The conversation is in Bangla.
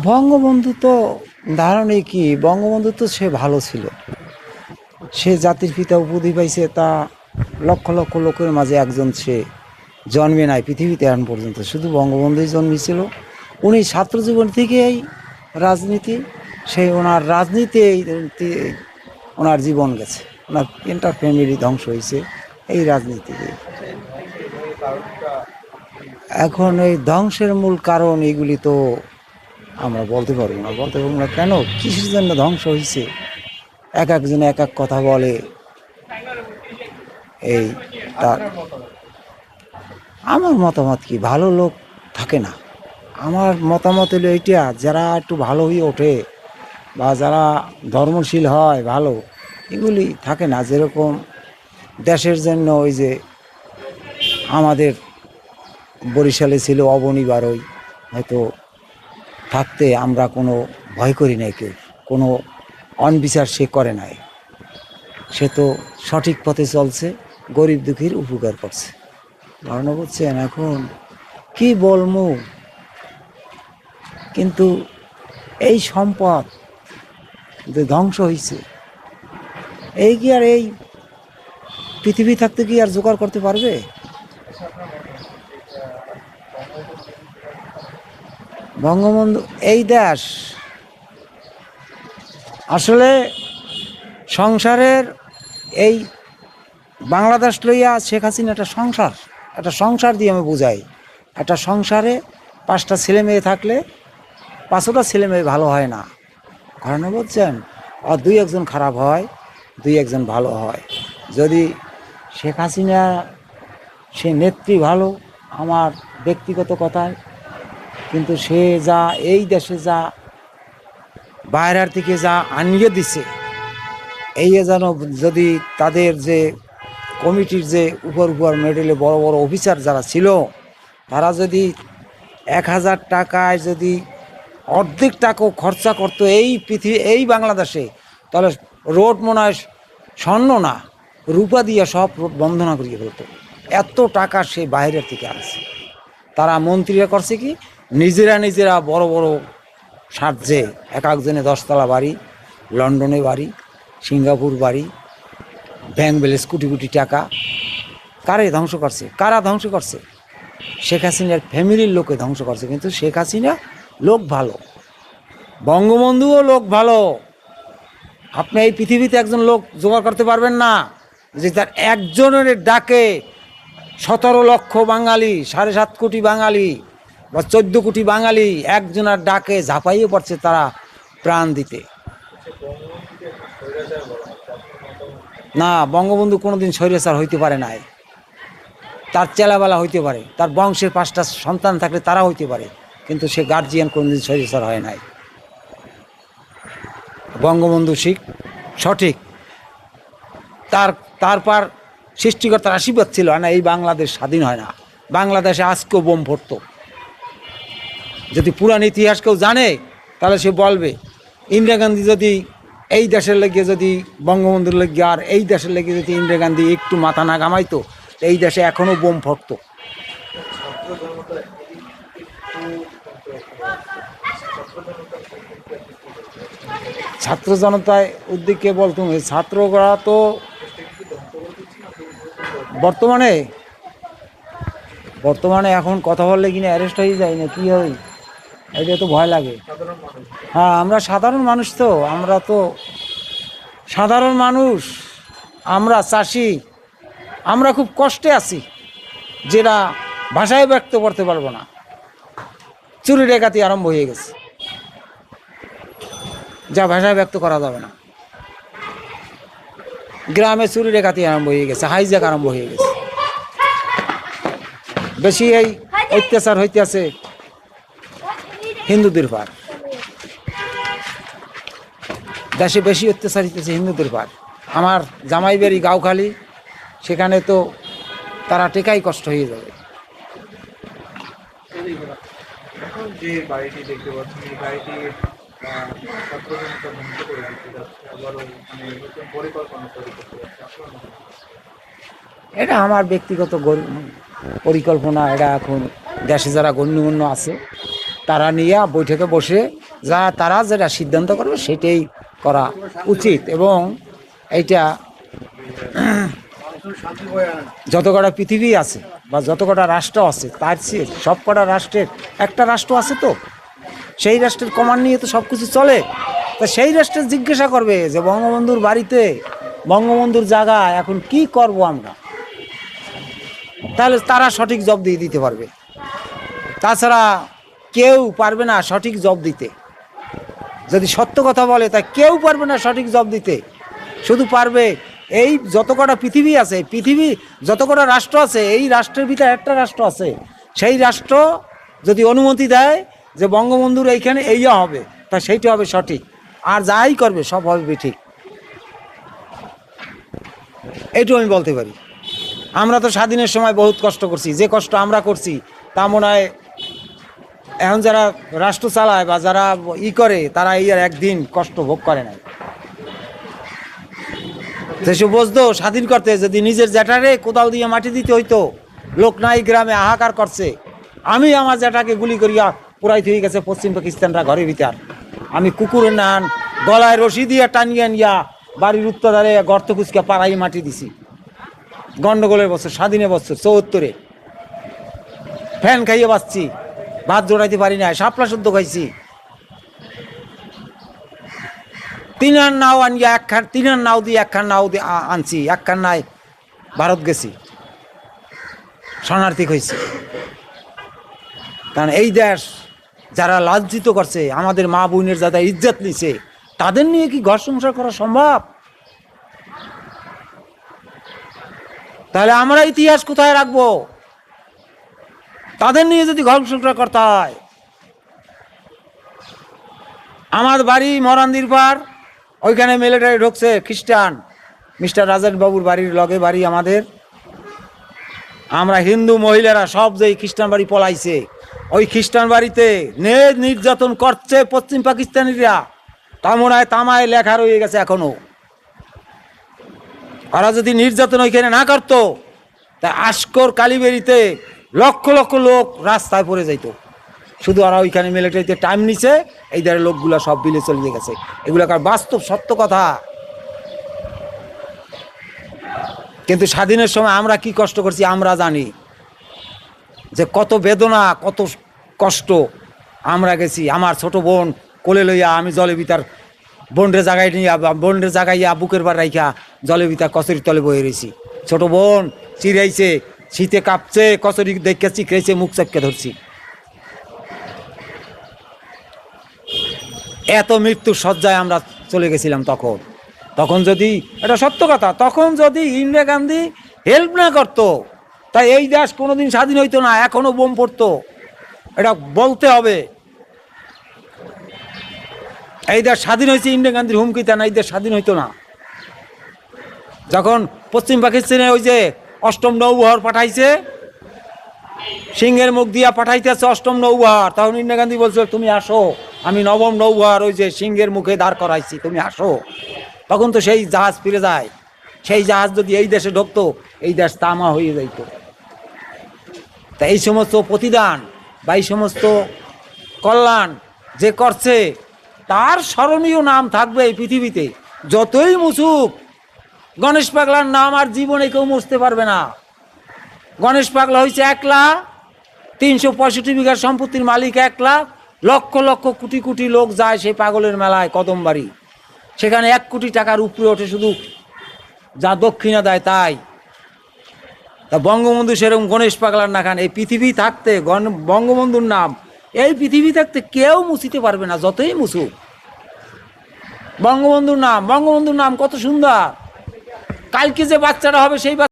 বঙ্গবন্ধু তো ধারণে কি, বঙ্গবন্ধু তো সে ভালো ছিল, সে জাতির পিতা উপাধি পাইছে, তা লক্ষ লক্ষ লোকের মাঝে একজন সে জন্মে নাই পৃথিবীতে এখন পর্যন্ত, শুধু বঙ্গবন্ধুই জন্মেছিল। উনি ছাত্র জীবন থেকেই রাজনীতি, সেই ওনার রাজনীতি ওনার জীবন গেছে, ওনার এন্টার ফ্যামিলি ধ্বংস হয়েছে এই রাজনীতিতে। এখন এই ধ্বংসের মূল কারণ এগুলি তো আমরা বলতে পারবো না কেন কিসের জন্য ধ্বংস হয়েছে। এক একজনে এক এক কথা বলে। এই তার আমার মতামত কি, ভালো লোক থাকে না। আমার মতামত হলো এইটা, যারা একটু ভালো হয়ে ওঠে বা যারা ধর্মশীল হয় ভালো, এগুলি থাকে না। যেরকম দেশের জন্য ওই যে আমাদের বরিশালে ছিল অবনী বারৈ, হয়তো থাকতে আমরা কোনো ভয় করি নাই, কেউ কোনো অনবিচার সে করে নাই, সে তো সঠিক পথে চলছে, গরিব দুঃখীর উপকার করছে। ধারণা করছেন এখন কি বলবো, কিন্তু এই সম্পদ যে ধ্বংস হয়েছে, এই কি আর এই পৃথিবী থাকতে কি আর জোগাড় করতে পারবে? বঙ্গবন্ধু এই দেশ আসলে সংসারের এই বাংলাদেশ লইয়া শেখ হাসিনা একটা সংসার দিয়ে আমি বুঝাই। একটা সংসারে 5টা ছেলে মেয়ে থাকলে 5টা ছেলে মেয়ে ভালো হয় না, কারণ বলছেন, আর 2-1জন খারাপ হয়, 2-1জন ভালো হয়। যদি শেখ হাসিনা সে নেত্রী ভালো, আমার ব্যক্তিগত কথায়, কিন্তু সে যা এই দেশে যা বাইরের থেকে যা আনিয়ে দিছে, এই যেন যদি তাদের যে কমিটির যে উপর মেডেলে বড় বড় অফিসার যারা ছিল, তারা যদি 1000 টাকায় যদি অর্ধেক টাকাও খরচা করতো এই পৃথিবী এই বাংলাদেশে, তাহলে রোড মনে হয় স্বর্ণ না রূপা দিয়ে সব রোড বন্ধনা করিয়ে ফেলতো। এত টাকা সে বাইরের থেকে আসে। তারা মন্ত্রীরা করছে কি, নিজেরা বড় বড় সাহায্যে এক একজনে 10তলা বাড়ি, লন্ডনে বাড়ি, সিঙ্গাপুর বাড়ি, ব্যাংক ব্যালেন্স কোটি কোটি টাকা। কারা ধ্বংস করছে? শেখ হাসিনার ফ্যামিলির লোকে ধ্বংস করছে। কিন্তু শেখ হাসিনা লোক ভালো, বঙ্গবন্ধুও লোক ভালো। আপনি এই পৃথিবীতে একজন লোক জোগাড় করতে পারবেন না যে তার একজনের ডাকে 17 লক্ষ বাঙালি, 7.5 কোটি বাঙালি বা 14 কোটি বাঙালি একজনের ডাকে ঝাঁপাইয়ে পড়ছে তারা প্রাণ দিতে। না, বঙ্গবন্ধু কোনোদিন স্বৈরাচার হইতে পারে নাই। তার চেলাবেলা হইতে পারে, তার বংশের 5টা সন্তান থাকলে তারা হইতে পারে, কিন্তু সে গার্জিয়ান কোনোদিন স্বৈরাচার হয় নাই। বঙ্গবন্ধু সঠিক, তারপর সৃষ্টিকর্তার আশীর্বাদ ছিল না, এই বাংলাদেশ স্বাধীন হয় না। বাংলাদেশে আজকেও বোম পড়তো। যদি পুরান ইতিহাস কেউ জানে তাহলে সে বলবে, ইন্দিরা গান্ধী যদি এই দেশের লেগে, যদি বঙ্গবন্ধুর লেগে আর এই দেশের লেগে যদি ইন্দিরা গান্ধী একটু মাথা না ঘামাইতো, এই দেশে এখনও বোম ফুটতো। ছাত্র জনতায় উদ্যোগকে বলতো, ছাত্ররা তো বর্তমানে এখন কথা বললে কিনা অ্যারেস্ট হয়ে যায় না, কি হয়, এটা তো ভয় লাগে। হ্যাঁ, আমরা সাধারণ মানুষ, তো আমরা তো সাধারণ মানুষ, আমরা চাষি, আমরা খুব কষ্টে আছি, যেটা ভাষায় ব্যক্ত করতে পারবো না। চুরি ডাকাতি আরম্ভ হয়ে গেছে, যা ভাষায় ব্যক্ত করা যাবে না। গ্রামে চুরি ডাকাতি আরম্ভ হয়ে গেছে, হাইজ্যাক আরম্ভ হয়ে গেছে। বেশি এই অত্যাচার হইতেছে হিন্দুদের পার, দেশে বেশি অত্যাচার হইতেছে হিন্দুদের পার। আমার জামাই বাড়ি গাঁওখালি, সেখানে তো তারা টেকাই কষ্ট হয়ে যাবে। এখন যে বাড়িটি দেখতে পাচ্ছেন, এই বাড়িটি ছাত্রজনতা ধ্বংস করে দিতে যাচ্ছে, আবারও নতুন পরিকল্পনা তৈরি করতে যাচ্ছে। এটা আমার ব্যক্তিগত পরিকল্পনা, এটা এখন দেশে যারা গণ্যমান্য আছে তারা নিয়ে বৈঠকে বসে তারা যেটা সিদ্ধান্ত করবে সেটাই করা উচিত। এবং এইটা যত কটা পৃথিবী আছে বা যত কটা রাষ্ট্র আছে তার চেয়ে সব কটা রাষ্ট্রের একটা রাষ্ট্র আছে, তো সেই রাষ্ট্রের কমান্ড নিয়ে তো সব কিছু চলে। তা সেই রাষ্ট্রের জিজ্ঞাসা করবে যে বঙ্গবন্ধুর বাড়িতে বঙ্গবন্ধুর জায়গায় এখন কি করব আমরা, তাহলে তারা সঠিক জবাব দিয়ে দিতে পারবে। তাছাড়া কেউ পারবে না সঠিক জবাব দিতে। যদি সত্য কথা বলে তা কেউ পারবে না সঠিক জবাব দিতে। শুধু পারবে এই যত কটা পৃথিবী আছে, পৃথিবী যত কটা রাষ্ট্র আছে, এই রাষ্ট্রের ভিতরে একটা রাষ্ট্র আছে, সেই রাষ্ট্র যদি অনুমতি দেয় যে বঙ্গবন্ধুর এইখানে এইয়া হবে, তা সেইটা হবে সঠিক। আর যাই করবে সব হবে ঠিক। এইটু আমি বলতে পারি। আমরা তো স্বাধীনের সময় বহুত কষ্ট করছি, যে কষ্ট আমরা করছি তা মনে হয় এখন যারা রাষ্ট্র চালায় বা যারা করে তারা এই আর একদিন কষ্ট ভোগ করে নাই। যেসব বুঝতো স্বাধীন করতে যদি নিজের জ্যাঠারে কোদাল দিয়ে মাটি দিতে হইতো, লোক নাই গ্রামে হাহাকার করছে, আমি আমার জ্যাঠাকে গুলি করিয়া পুরাই হয়ে গেছে পশ্চিম পাকিস্তানরা ঘরের ভিতর, আমি কুকুরের নান গলায় রশি দিয়ে টানিয়ে নিয়া বাড়ির উত্তরধারে গর্ত কুচকে পাড়াই মাটি দিছি। গন্ডগোলের বছর, স্বাধীনের বছর 74-এ ফ্যান খাইয়ে বাঁচছি, ভাত জোড়াইতে পারি না, শাপলা শুদ্ধ খাইছি। তিনার নাও আনিয়া একখান, তিনার নাও দিয়ে একখান নাও দিয়ে আনছি, একখান নাই ভারত গেছি, শরণার্থী হয়েছি। কারণ এই দেশ যারা লাঞ্ছিত করছে, আমাদের মা বোনের যারা ইজ্জত নিছে, তাদের নিয়ে কি ঘর সংসার করা সম্ভব? তাহলে আমরা ইতিহাস কোথায় রাখবো? তাদের নিয়ে যদি ঘর সংসার করতে হয়। আমার বাড়ি মরান্দির পার, ওইখানে মিলিটারি ঢুকছে খ্রিস্টান, মিস্টার রাজেন বাবুর বাড়ির লগে বাড়ি আমাদের। আমরা হিন্দু মহিলারা সব যেই খ্রিস্টান বাড়ি পলাইছে, ওই খ্রিস্টান বাড়িতে নির্যাতন করছে পশ্চিম পাকিস্তানিরা, তা মনে হয় তামায় লেখা রয়ে গেছে এখনো। ওরা যদি নির্যাতন ওইখানে না করতো, তা আস্কর কালীবেরিতে লক্ষ লক্ষ লোক রাস্তায় পড়ে যাইতো। শুধু ওরা ওইখানে মিলিটারিতে টাইম নিছে, এই ধারে লোকগুলো সব বিলে চলিয়ে গেছে। এগুলো কার বাস্তব সত্য কথা। কিন্তু স্বাধীনের সময় আমরা কি কষ্ট করছি আমরা জানি, যে কত বেদনা কত কষ্ট আমরা গেছি। আমার ছোট বোন কোলে লইয়া আমি জলে ভিতর বোনের জায়গায় নিয়ে, বোনের জায়গাইয়া বুকের বার রাইখা জলে ভিতর কচুরির তলে বয়ে রয়েছি। ছোট বোন চিরাইছে, শীতে কাঁপছে, কচুরি দেখে চিকড়াইছে, মুখ চাপকে ধরছি। এত মৃত্যুর শয্যায় আমরা চলে গেছিলাম তখন। তখন যদি, এটা সত্য কথা, তখন যদি ইন্দিরা গান্ধী হেল্প না করতো, তাই এই দেশ কোনোদিন স্বাধীন হইতো না, এখনো বোম পড়তো। এটা বলতে হবে। এই দেশ স্বাধীন হয়েছে ইন্দিরা গান্ধীর হুমকিতে, না এই দেশ স্বাধীন হইতো না। যখন পশ্চিম পাকিস্তানে ওই যে অষ্টম নৌবহর পাঠাইছে, সিংহের মুখ দিয়া পাঠাইতেছে অষ্টম নৌবহর, তখন ইন্দিরা গান্ধী বলছে তুমি আসো, আমি নবম নৌবহর ওই যে সিংহের মুখে দাঁড় করাইছি, তুমি আসো। তখন তো সেই জাহাজ ফিরে যায়। সেই জাহাজ যদি এই দেশে ঢুকতো, এই দেশ তামা হয়ে যাইত। তা এই সমস্ত প্রতিদান বা এই সমস্ত কল্যাণ যে করছে, তার স্মরণীয় নাম থাকবে এই পৃথিবীতে। যতই মুছুক, গণেশ পাগলার নাম আর জীবনে কেউ মুছতে পারবে না। গণেশ পাগলা হয়েছে একলা, 365 বিঘার সম্পত্তির মালিক একলা, লক্ষ লক্ষ কোটি কোটি লোক যায় সেই পাগলের মেলায় কদমবাড়ি। সেখানে 1 কোটি টাকার উপরে ওঠে শুধু যা দক্ষিণা দেয় তাই। তা বঙ্গবন্ধু সেরকম গণেশ পাগলার না খান। এই পৃথিবী থাকতে বঙ্গবন্ধুর নাম এই পৃথিবী থাকতে কেউ মুছিতে পারবে না, যতই মুছুক। বঙ্গবন্ধুর নাম কত সুন্দর। কালকে যে বাচ্চাটা হবে সেই